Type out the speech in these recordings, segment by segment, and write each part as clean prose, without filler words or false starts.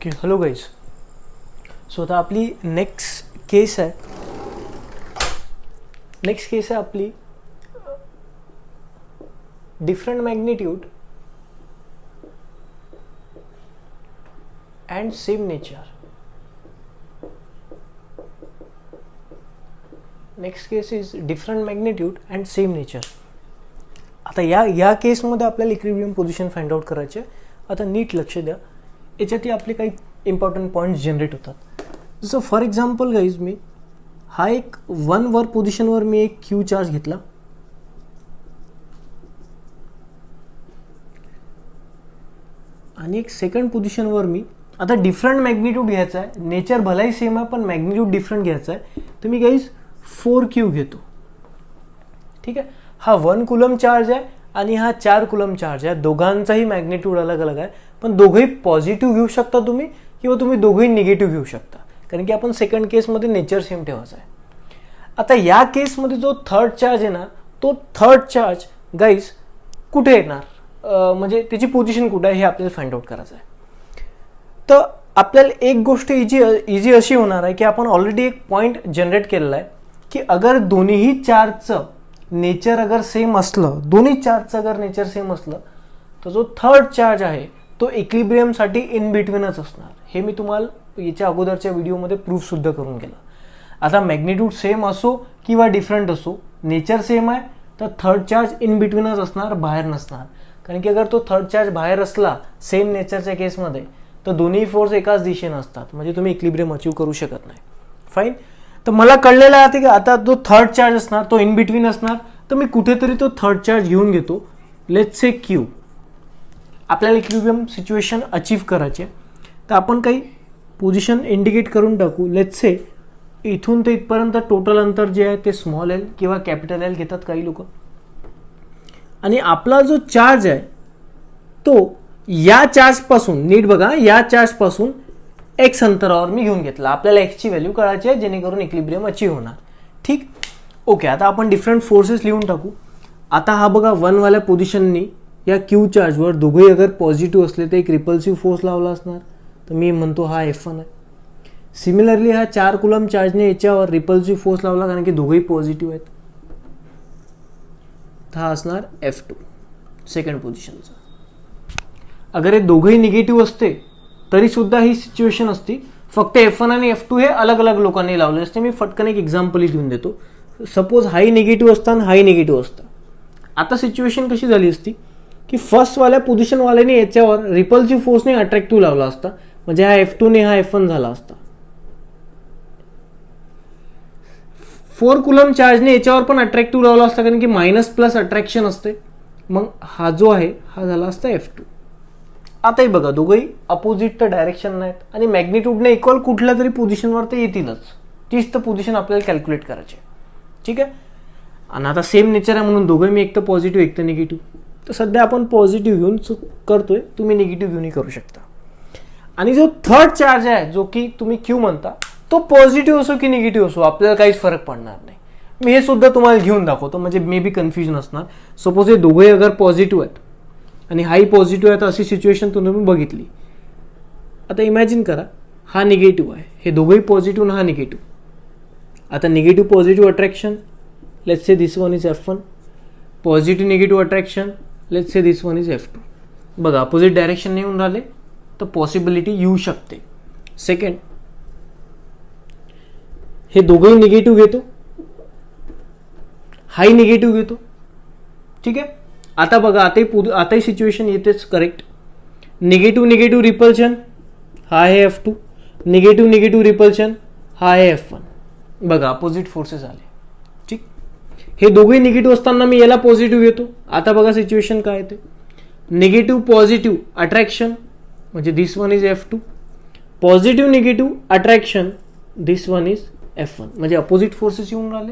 Okay hello guys. So आता आपली next केस आहे आपली different magnitude and same nature. Next case is different magnitude and same nature. आता या केसमध्ये आपल्याला इक्विलिब्रियम पोझिशन फाइंड आउट करायचे. आता नीट लक्ष द्या, याच्यात आपले काही इम्पॉर्टंट पॉईंट्स जनरेट होतात. जसं फॉर एक्झाम्पल गाईज, मी हा एक 1 वर पोझिशनवर मी एक क्यू चार्ज घेतला आणि एक सेकंड पोझिशनवर मी आता डिफरंट मॅग्निट्यूड घ्यायचा आहे. नेचर भलाही सेम आहे पण मॅग्निट्यूड डिफरंट घ्यायचा आहे. तर मी गाईज 4Q घेतो. ठीक आहे, हा 1 कुलम चार्ज आहे आणि हा 4 कुलम चार्ज आहे. दोघांचाही मॅग्निट्यूड अलग अलग आहे, पण दोघेही पॉझिटिव्ह घेऊ शकता तुम्ही किंवा तुम्ही दोघेही निगेटिव्ह घेऊ शकता, कारण की आपण सेकंड केसमध्ये नेचर सेम ठेवायचा आहे. आता या केसमध्ये जो थर्ड चार्ज आहे ना, तो थर्ड चार्ज गाईज कुठे येणार, म्हणजे त्याची पोझिशन कुठे आहे हे आपल्याला फाइंड आउट करायचं आहे. तर आपल्याला एक गोष्ट इजी अशी होणार आहे की आपण ऑलरेडी एक पॉईंट जनरेट केलेला आहे की अगर दोन्हीही चार्जचं नेचर अगर सेम असलं, दोन्ही चार्जचं अगर नेचर सेम असलं, तर जो थर्ड चार्ज आहे तो इक्विलिब्रियमसाठी इन बिटवीनच असणार. हे मी तुम्हाला याच्या अगोदरच्या व्हिडिओमध्ये प्रूफ सुद्धा करून गेलं. आता मॅग्निट्यूड सेम असो किंवा डिफरंट असो, नेचर सेम आहे तर थर्ड चार्ज इन बिटवीनच असणार, बाहेर नसणार. कारण की अगर तो थर्ड चार्ज बाहेर असला सेम नेचरच्या केसमध्ये तर दोन्ही फोर्स एकाच दिशेने असतात, म्हणजे तुम्ही इक्विलिब्रियम अचीव करू शकत नाही. फाईन. तर मला कळलेलं आहे की आता जो थर्ड चार्ज असणार तो इन बिटवीन असणार, तर मी कुठेतरी तो थर्ड चार्ज घेऊन घेतो. Let's say Q. आपल्याला इक्विलिब्रियम सिच्युएशन अचीव करायची आहे, तर आपण काही पोझिशन इंडिकेट करून टाकू. लेट्स से इथून ते इथपर्यंत टोटल अंतर जे आहे ते स्मॉल एल किंवा कॅपिटल एल घेतात काही लोक. आणि आपला जो चार्ज आहे तो या चार्जपासून, नीट बघा, या चार्जपासून एक्स अंतरावर मी घेऊन घेतला. आपल्याला एक्सची व्हॅल्यू कळायची आहे जेणेकरून इक्विलिब्रियम अचीव होणार. ठीक, ओके. आता आपण डिफरंट फोर्सेस लिहून टाकू. आता हा बघा 1 वाल्या पोझिशननी या क्यू चार्जवर दोघेही अगर पॉझिटिव्ह असले तर एक रिपल्सिव्ह फोर्स लावला असणार, तर मी म्हणतो हा F1 आहे. सिमिलरली हा 4 कुलम चार्जने याच्यावर रिपल्सिव्ह फोर्स लावला कारण की दोघेही पॉझिटिव्ह आहेत, तर हा असणार F2 सेकंड पोझिशनचा. अगर हे दोघेही निगेटिव्ह असते तरी सुद्धा ही सिच्युएशन असती, फक्त F1 आणि F2 हे अलग अलग लोकांनी लावले असते. मी फटकन एक एक्झाम्पल देऊन देतो. सपोज हाही निगेटिव्ह असता आणि हाही निगेटिव्ह असता. आता सिच्युएशन कशी झाली असती की फर्स्टवाल्या पोझिशनवाल्याने याच्यावर रिपल्सिव्ह फोर्सने अट्रॅक्टिव्ह लावला असता, म्हणजे हा F2 ने हा F1 झाला असता. 4 कुलम चार्जने याच्यावर पण अट्रॅक्टिव्ह लावला असता कारण की मायनस प्लस अट्रॅक्शन असते. मग हा जो आहे हा झाला असता F2. आताही बघा दोघंही अपोजिट तर डायरेक्शन नाहीत आणि मॅग्निट्यूडने इक्वल कुठल्या तरी पोझिशनवर ते येतीलच. तीच तर पोझिशन आपल्याला कॅल्क्युलेट करायची. ठीक आहे. आणि आता सेम नेचर आहे म्हणून दोघं मी एक तर पॉझिटिव्ह एक तर निगेटिव्ह. तर सध्या आपण पॉझिटिव्ह घेऊन करतोय, तुम्ही निगेटिव्ह घेऊनही करू शकता. आणि जो थर्ड चार्ज आहे जो की तुम्ही Q म्हणता, तो पॉझिटिव्ह असो की निगेटिव्ह असो आपल्याला काहीच फरक पडणार नाही. मी हे सुद्धा तुम्हाला घेऊन दाखवतो म्हणजे मे बी कन्फ्युजन असणार. सपोज हे दोघंही अगर पॉझिटिव्ह आहेत आणि हाही पॉझिटिव्ह आहे, तर अशी सिच्युएशन तुम्ही बघितली. आता इमॅजिन करा हा निगेटिव्ह आहे, हे दोघंही पॉझिटिव्ह आणि हा निगेटिव्ह. आता negative positive attraction, let's say this one is F1. Positive negative attraction, let's say this one is F2. बघा अपोजिट डायरेक्शन येऊन राहिले तर पॉसिबिलिटी येऊ शकते. सेकंड, हे दोघंही निगेटिव्ह घेतो, हाही निगेटिव्ह घेतो. ठीक आहे. आता बघा आताही सिच्युएशन येतेच करेक्ट. निगेटिव्ह निगेटिव्ह रिपल्शन हा आहे F2, निगेटिव्ह निगेटिव्ह रिपल्शन हा आहे F1. बघा अपोजिट फोर्सेस आले. ठीक, हे दोघेही निगेटिव्ह असताना मी याला पॉझिटिव्ह घेतो. आता बघा सिच्युएशन काय येते. निगेटिव्ह पॉझिटिव्ह अट्रॅक्शन म्हणजे this one is F2. Positive negative attraction this one is F1. म्हणजे अपोजिट फोर्सेस येऊन राहिले.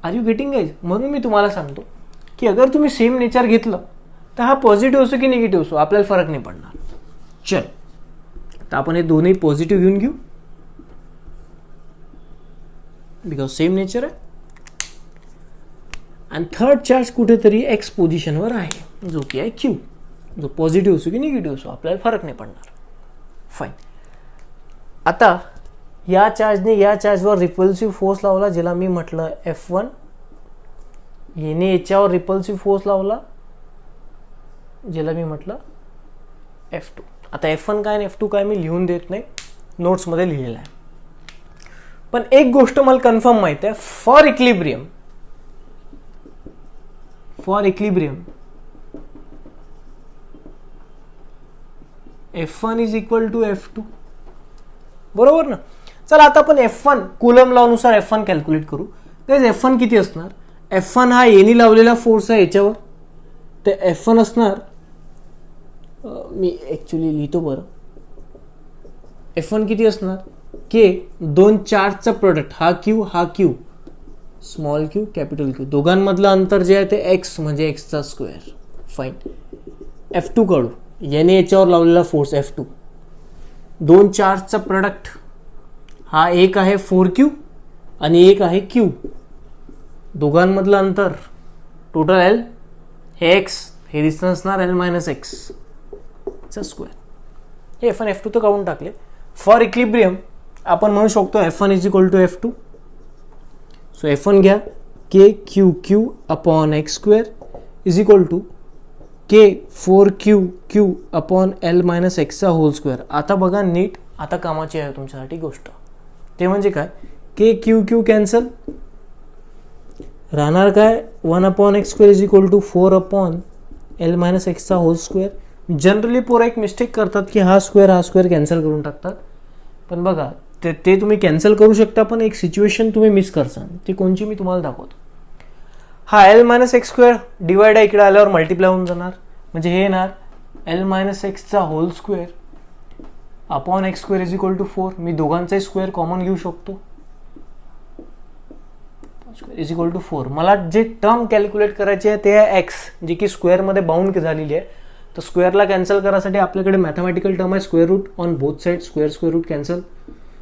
Are you getting guys? म्हणून मी तुम्हाला सांगतो की अगर तुम्ही सेम नेचर घेतलं तर हा पॉझिटिव्ह असो की निगेटिव्ह असो आपल्याला फरक नाही पडणार. चल, तर आपण हे दोन्ही पॉझिटिव्ह घेऊन घेऊ बिकॉज सेम नेचर आहे. आणि थर्ड चार्ज कुठेतरी एक्स पोझिशनवर आहे जो की आहे Q, जो पॉझिटिव्ह असो की निगेटिव्ह असो आपल्याला फरक नाही पडणार. फाईन. आता या चार्जने या चार्जवर रिपल्सिव्ह फोर्स लावला, ज्याला मी म्हटलं F1. याने याच्यावर रिपल्सिव्ह फोर्स लावला, ज्याला मी म्हटलं F2. आता F1 काय आणि F2 काय मी लिहून देत नाही, नोट्समध्ये लिहिलेलं आहे. पण एक गोष्ट मला कन्फर्म माहित आहे, for equilibrium F1 is equal to F2. बरोबर ना. चला आता आपण F1 कूलम लॉ नुसार F1 कॅल्क्युलेट करू. F1 किती असणार? F1 हा एनी लावलेला फोर्स आहे याच्यावर, ते F1 असणार, मी ऍक्च्युली लिहितो बरं. F1 किती असणार? K, दोन चार्जचा प्रोडक्ट, हा Q, small Q capital Q, दोघांमधलं अंतर जे आहे ते x म्हणजे x चा स्क्वेअर. फाईन. F2 काढू, याने याच्यावर लावलेला फोर्स F2. दोन चार्जचा प्रोडक्ट, हा एक आहे 4Q आणि एक आहे Q. दोघांमधलं अंतर टोटल L, हे x, हे डिस्टन्स असणार L मायनस x चा स्क्वेअर. हे F1 F2 तर काढून टाकले. फॉर इक्लिब्रियम आपण म्हणू शकतो F1 is equal to F2. So F1 घ्या, K Q upon x square is equal to K 4Q upon L minus x चा होल स्क्वेअर. आता बघा नीट, आता कामाची आहे तुमच्यासाठी गोष्ट, ते म्हणजे काय, K Q कॅन्सल, राहणार काय 1 upon x square is equal to 4 upon L minus x चा होल स्क्वेअर. जनरली पोरं एक मिस्टेक करतात की हा स्क्वेअर कॅन्सल करून टाकतात, पण बघा ते तुम्ही कॅन्सल करू शकता, पण एक सिच्युएशन तुम्ही मिस करता, ती कोणची मी तुम्हाला दाखवतो. हा L minus X square divide इकडे आल्यावर मल्टिप्लाय होऊन जाणार, म्हणजे हे येणार L मायनस एक्सचा whole square upon X square is equal to 4. मी दोघांचाही स्क्वेअर कॉमन घेऊ शकतो, इज इक्वल टू 4. मला जे टर्म कॅल्क्युलेट करायची आहे ते आहे x, जी की स्क्वेअरमध्ये बाउंड झालेली आहे. तर स्क्वेअरला कॅन्सल करायसाठी आपल्याकडे मॅथमॅटिकल टर्म आहे square root on both side, square root cancel.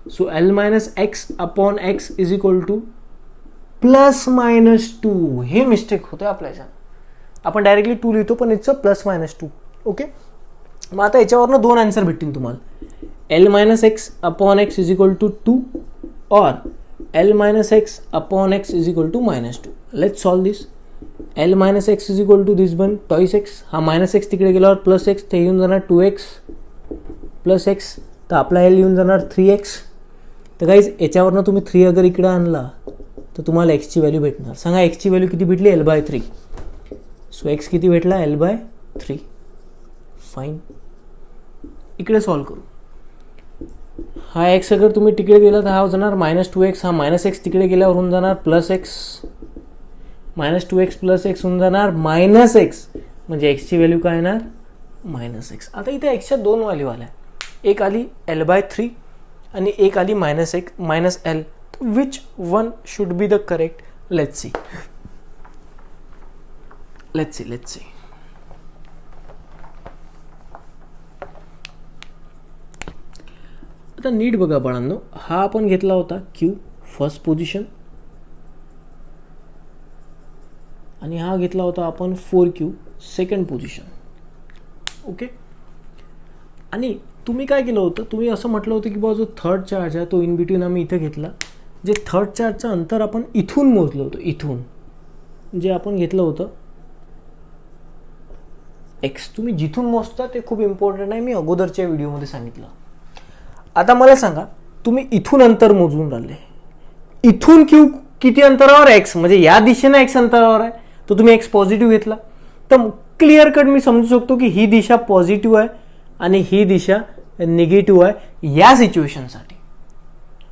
So L minus X upon X is equal to plus minus 2. हे मिस्टेक होतं आपल्याच्या, आपण डायरेक्टली 2 लिहितो, पण इट्स प्लस मायनस 2. ओके, मग आता याच्यावरनं दोन आन्सर भेटतील तुम्हाला, L minus X upon X is equal to 2 और L minus X upon X is equal to minus 2. Let's solve this. L minus X is equal to this one twice X, हा minus एक्स तिकडे गेल्यावर plus x, ते येऊन जाणार 2x plus x, तर आपला L येऊन जाणार 3x. तर गाईज याच्यावरनं तुम्ही 3 अगर इकडे आणला तर तुम्हाला x ची व्हॅल्यू भेटणार. सांगा x ची व्हॅल्यू किती भेटली? L/3. सो x किती भेटला? L/3. फाईन. इकडे सॉल्व करू. हा x अगर तुम्ही तिकडे गेला तर हा होणार जाणार मायनस 2x, हा मायनस एक्स तिकडे गेल्यावर होऊन जाणार plus x, minus 2x plus x होऊन जाणार मायनस एक्स, म्हणजे x ची व्हॅल्यू काय येणार? Minus x. आता इथे एक्सच्या दोन व्हॅल्यू आल्या, एक आली L/3 आणि एक आली minus x minus L. Which one should be the correct? Let's see. आता नीट बघा बाळांनो, हा आपण घेतला होता Q फर्स्ट पोझिशन आणि हा घेतला होता आपण 4Q सेकंड पोझिशन. ओके, आणि तुम्ही काय केलं होतं, तुम्ही असं म्हटलं होतं की बाबा जो थर्ड चार्ज आहे तो इन बिटवीन आम्ही इथे घेतला. जे थर्ड चार्जचं अंतर आपण इथून मोजलं होतं, इथून जे आपण घेतलं होतं एक्स, तुम्ही जिथून मोजता ते खूप इम्पॉर्टंट आहे, मी अगोदरच्या व्हिडिओमध्ये सांगितलं. आता मला सांगा, तुम्ही इथून अंतर मोजून राहिले, इथून क्यू किती अंतरावर? एक्स, म्हणजे या दिशेने एक्स अंतरावर आहे, तर तुम्ही एक्स पॉझिटिव्ह घेतला, तर क्लिअर कट मी समजू शकतो की ही दिशा पॉझिटिव्ह आहे आणि ही दिशा निगेटिव्ह आहे या सिच्युएशनसाठी.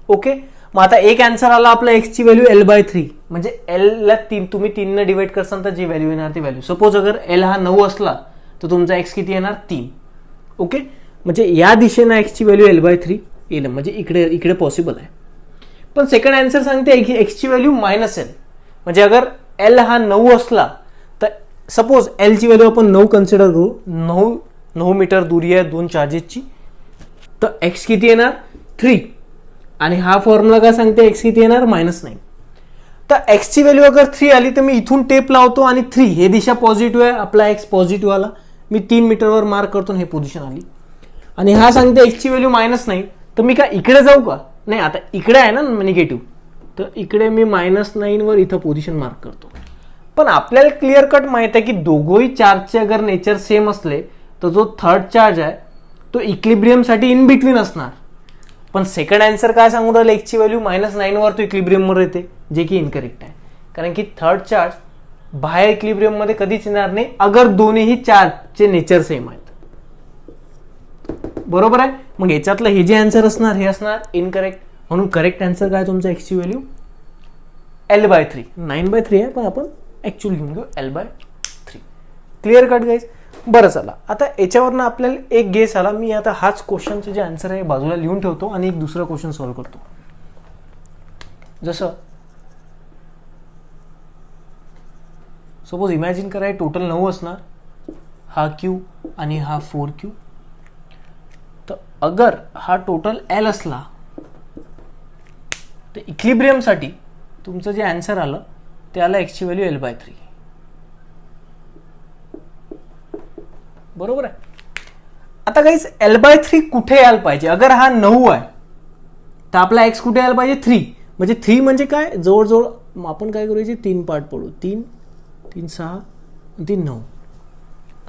ओके, मग आता एक आन्सर आला आपला एक्सची व्हॅल्यू L/3, म्हणजे Lला तुम्ही 3 ने डिवाइड करसाल तर जी व्हॅल्यू येणार ती व्हॅल्यू. सपोज अगर L हा 9 असला तर तुमचा एक्स किती येणार? 3. ओके, म्हणजे या दिशेनं एक्सची व्हॅल्यू L/3 येईल, म्हणजे इकडे पॉसिबल आहे. पण सेकंड आन्सर सांगते एक्सची व्हॅल्यू -L, म्हणजे अगर L हा 9 असला तर सपोज L ची व्हॅल्यू आपण 9 कन्सिडर करू, 9 मीटर दूरी आहे दोन चार्जेसची, तर एक्स किती येणार? 3. आणि हा फॉर्म्युला काय सांगते एक्स किती येणार? -9. तर एक्सची व्हॅल्यू अगर 3 आली तर मी इथून टेप लावतो आणि 3 हे दिशा पॉझिटिव्ह आहे, आपला एक्स पॉझिटिव्ह आला, मी 3 मीटरवर मार्क करतो, हे पोझिशन आली. आणि हा सांगते एक्सची व्हॅल्यू -9, तर मी का इकडे जाऊ का? नाही, आता इकडे आहे ना निगेटिव्ह, तर इकडे मी -9 वर इथं पोझिशन मार्क करतो. पण आपल्याला क्लिअर कट माहित आहे की दोघंही चार्जचे अगर नेचर सेम असले तर जो थर्ड चार्ज आहे तो इक्लिब्रियमसाठी इन बिटवीन असणार. पण सेकंड आन्सर काय सांगू राहिलं, एक्सची व्हॅल्यू -9 वर तो इक्लिब्रियमवर येते, जे की इनकरेक्ट आहे. कारण की थर्ड चार्ज बाहेर इक्लिब्रियममध्ये कधीच येणार नाही अगर दोन्हीही चार्जचे नेचर सेम आहेत. बरोबर आहे. मग याच्यातलं हे जे आन्सर असणार हे असणार इनकरेक्ट. म्हणून करेक्ट आन्सर काय तुमचा एक्सची व्हॅल्यू L/3. 9/3 आहे पण आपण ऍक्च्युअली घेऊन घेऊ L/3. Clear cut guys. बरं चला, आता याच्यावरनं आपल्याला एक गेस आला. मी आता हाच क्वेश्चनचे जे आन्सर आहे बाजूला लिहून ठेवतो आणि एक दुसरा क्वेश्चन सॉल्व्ह करतो. जसं सपोज इमॅजिन करा टोटल 9 असणार, हा Q आणि हा 4Q. तर अगर हा टोटल L असला तर इक्लिब्रियमसाठी तुमचं जे आन्सर आलं त्याला एक्सची व्हॅल्यू L/3. बरोबर आहे. आता काहीच L/3 कुठे यायला पाहिजे? अगर हा 9 आहे तर आपला एक्स कुठे यायला पाहिजे? 3. म्हणजे 3 म्हणजे काय, जवळजवळ आपण काय करायचे 3 पार्ट पडू. 3, 3, 6, 3, 9.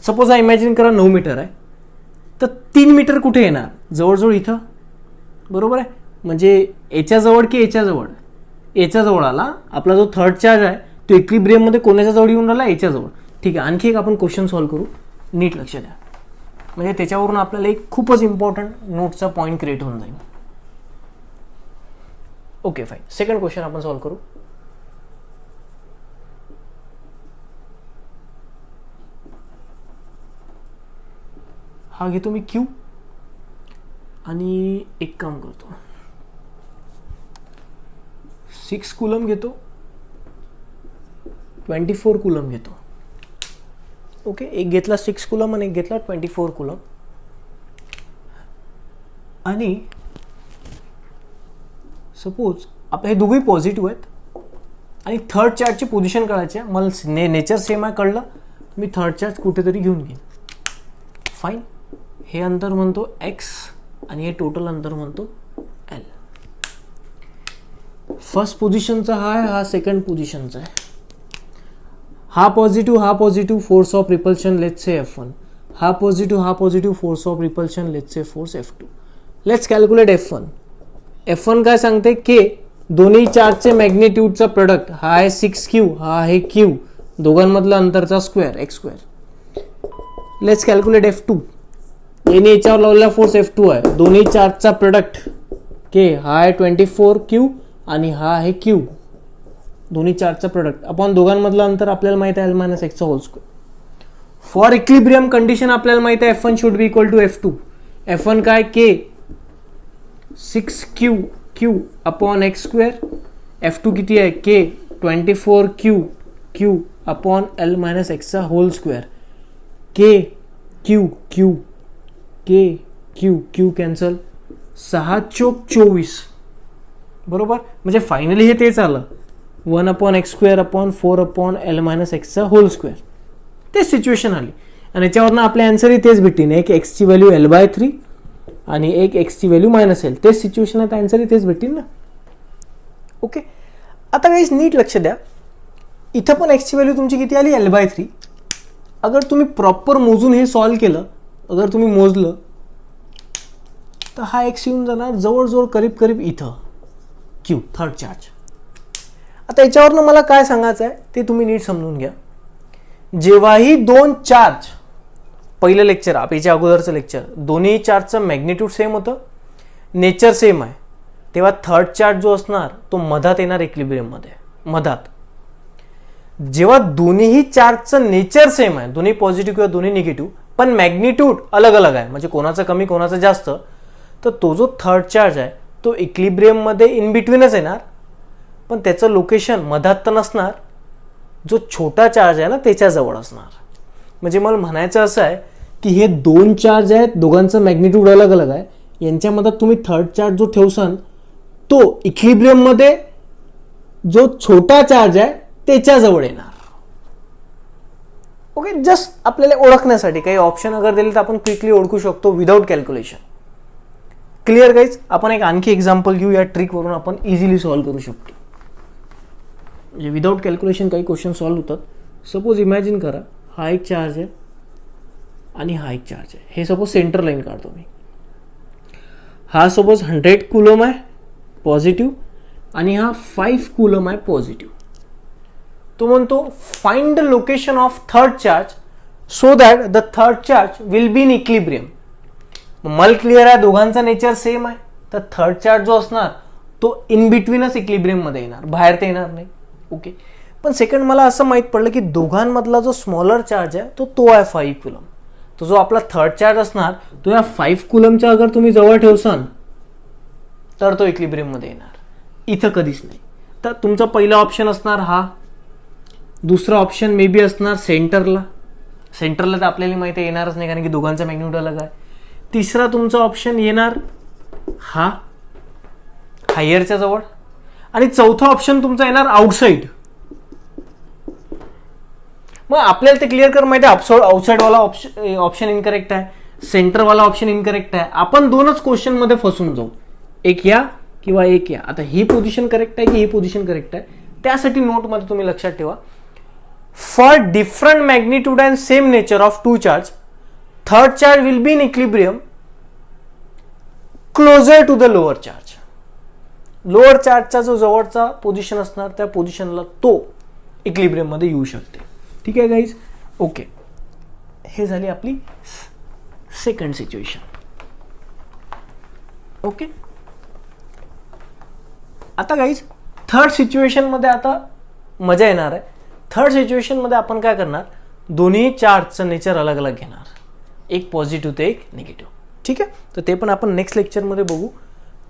सपोज हा इमॅजिन करा 9 मीटर आहे, तर 3 मीटर कुठे येणार? जवळजवळ इथं. बरोबर आहे. म्हणजे याच्या जवळ की याच्या जवळ? याच्या जवळ आला. आपला जो थर्ड चार्ज आहे तो इक्लिब्रियममध्ये कोणाच्या जवळ येऊन राहिला? याच्या जवळ. ठीक आहे. आणखी एक आपण क्वेश्चन सॉल्व्ह करू, नीट लक्ष द्या. म्हणजे त्याच्यावरून आपल्याला एक खूपच इम्पॉर्टंट नोटचा पॉईंट क्रिएट होऊन जाईल. Okay fine. सेकंड क्वेश्चन आपण सॉल्व्ह करू. हा घेतो मी Q आणि एक काम करतो, 6 कूलम घेतो, 24 कूलम घेतो. ओके, एक घेतला 6 कूलम आणि एक घेतला 24 कूलम. आणि सपोज आपले हे दोघेही पॉझिटिव्ह आहेत आणि थर्ड चार्जची पोझिशन कळायची आहे. मला नेचर सेम आहे कळलं, मी थर्ड चार्ज कुठेतरी घेऊन घेईन. फाईन. हे अंतर म्हणतो x आणि हे टोटल अंतर म्हणतो L. फर्स्ट पोझिशनचा हा आहे, हा सेकंड पोझिशनचा आहे. हा positive force of repulsion let's say F1. हा positive force of repulsion let's say force F2. Let's calculate F1. F1 काय सांगते K, दोन्ही चार्जचे मॅग्निट्यूडचा प्रोडक्ट. हा आहे 6Q, हा आहे Q, दोघांमधला अंतरचा square x². Let's calculate F2. याने याच्यावर लावलेला फोर्स F2 आहे. दोन्ही चार्जचा प्रोडक्ट K, हा आहे 24Q आणि हा आहे Q, दोन्ही चार्जचा प्रोडक्ट आपण दोघांमधलं अंतर आपल्याला माहित आहे L-x². फॉर इक्लिब्रियम कंडिशन आपल्याला माहित आहे F1 should be equal to F2. F1 काय K 6Q Q upon x². F2 किती आहे K 24Q Q upon L-x². K Q Q K Q Q cancel, 6 चोक 24. बरोबर. म्हणजे फायनली हे तेच आलं 1/x² अपॉन 4/L-x². तेच सिच्युएशन आली आणि याच्यावरनं आपल्या आन्सरही तेच भेटतील. एक एक्सची व्हॅल्यू L/3 आणि एक एक्सची व्हॅल्यू -L. तेच सिच्युएशन आहे, आन्सरही तेच भेटतील ना. ओके. आता काही नीट लक्ष द्या, इथं पण एक्सची व्हॅल्यू तुमची किती आली? L/3. अगर तुम्ही प्रॉपर मोजून हे सॉल्व्ह केलं, अगर तुम्ही मोजलं तर हा एक्स येऊन जाणार जवळजवळ करीब इथं Q, थर्ड चार्ज. आता याच्यावरनं मला काय सांगायचं आहे ते तुम्ही नीट समजून घ्या. जेव्हाही दोन चार्ज, पहिलं लेक्चर याच्या अगोदरचं लेक्चर, दोन्ही चार्जचं मॅग्निट्यूड सेम होतं, नेचर सेम आहे, तेव्हा थर्ड चार्ज जो असणार तो मधात येणार इक्लिब्रियममध्ये, मधात. जेव्हा दोन्हीही चार्जचं नेचर सेम आहे, दोन्ही पॉझिटिव्ह किंवा दोन्ही निगेटिव्ह, पण मॅग्निट्यूड अलग अलग आहे, म्हणजे कोणाचं कमी कोणाचं जास्त, तर तो जो थर्ड चार्ज आहे तो इक्लिब्रियममध्ये इन बिटवीनच येणार, पण त्याचं लोकेशन मधात तर नसणार, जो छोटा चार्ज आहे ना त्याच्याजवळ असणार. म्हणजे मला म्हणायचं असं आहे की हे दोन चार्ज आहेत, दोघांचं मॅग्निट्यूड अलग अलग आहे, यांच्यामध्ये तुम्ही थर्ड चार्ज जो ठेवसान तो इक्लिब्रियममध्ये जो छोटा चार्ज आहे त्याच्याजवळ येणार. ओके, जस्ट आपल्याला ओळखण्यासाठी काही ऑप्शन अगर दिले तर आपण क्विकली ओळखू शकतो विदाउट कॅल्क्युलेशन. Clear guys. आपण एक आणखी एक्झाम्पल घेऊ, या ट्रिकवरून आपण इझिली सॉल्व्ह करू शकतो. म्हणजे विदाउट कॅल्क्युलेशन काही क्वेश्चन सॉल्व्ह होतात. सपोज इमॅजिन करा हा एक चार्ज आहे आणि हा एक चार्ज आहे. हे सपोज सेंटर लाईन काढतो मी. हा सपोज 100 कुलम आहे पॉझिटिव्ह आणि हा 5 कुलम आहे पॉझिटिव्ह. तो म्हणतो find the location of third charge so that the third charge will be in equilibrium. मला क्लिअर आहे दोघांचा नेचर सेम आहे, तर थर्ड चार्ज जो असणार तो इन बिटवीनच इक्लिब्रियम मध्ये येणार, बाहेर ते येणार नाही. ओके. पण सेकंड मला असं माहित पडलं की दोघांमधला जो स्मॉलर चार्ज आहे तो आहे 5 कुलम. तो जो आपला थर्ड चार्ज असणार तो या 5 कुलमच्या अगर तुम्ही जवळ ठेवसान तर तो इक्लिब्रियम मध्ये येणार, इथं कधीच नाही. तर तुमचा पहिला ऑप्शन असणार हा. दुसरा ऑप्शन मे बी असणार सेंटरला. सेंटरला तर आपल्याला माहिती आहे येणारच नाही कारण की दोघांचा मॅग्निट्यूड अलग आहे. तिसरा तुमचा ऑप्शन येणार हा हायरच्या जवळ. आणि चौथा ऑप्शन तुमचा येणार आउटसाइड. मग आपल्याला ते क्लिअर कर माहिती आहे आउटसाइड वाला ऑप्शन इनकरेक्ट आहे, सेंटर वाला ऑप्शन इनकरेक्ट आहे. आपण दोनच क्वेश्चन मध्ये फसून जाऊ, एक या किंवा एक या. आता ही पोझिशन करेक्ट आहे की ही पोझिशन करेक्ट आहे, त्यासाठी नोटमध्ये तुम्ही लक्षात ठेवा. For different magnitude and same nature of two charge third charge will be in equilibrium closer to the lower charge. Lower चार्जचा जो जवळचा पोझिशन असणार त्या पोझिशनला तो इक्लिब्रियम मध्ये येऊ शकते. ठीक आहे गाईज. ओके. हे झाली आपली सेकंड सिच्युएशन. ओके. आता गाईज थर्ड सिच्युएशन मध्ये आता मजा येणार आहे. थर्ड सिच्युएशन मध्ये आपण काय करणार, दोन्ही चार्जचं नेचर अलग अलग घेणार, एक पॉझिटिव्ह ते एक निगेटिव्ह. ठीक आहे. तर ते पण आपण नेक्स्ट लेक्चरमध्ये बघू.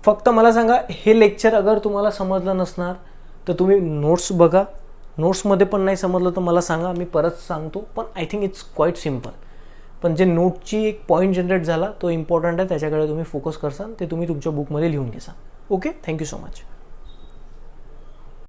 फक्त मला सांगा हे लेक्चर अगर तुम्हाला समजलं नसणार तर तुम्ही नोट्स बघा. नोट्समध्ये पण नाही समजलं तर मला सांगा, मी परत सांगतो. पण I think it's quite simple. पण जे नोटची एक पॉईंट जनरेट झाला तो इम्पॉर्टंट आहे, त्याच्याकडे तुम्ही फोकस करसाल, ते तुम्ही तुमच्या बुकमध्ये लिहून घेसाल. ओके. Thank you so much.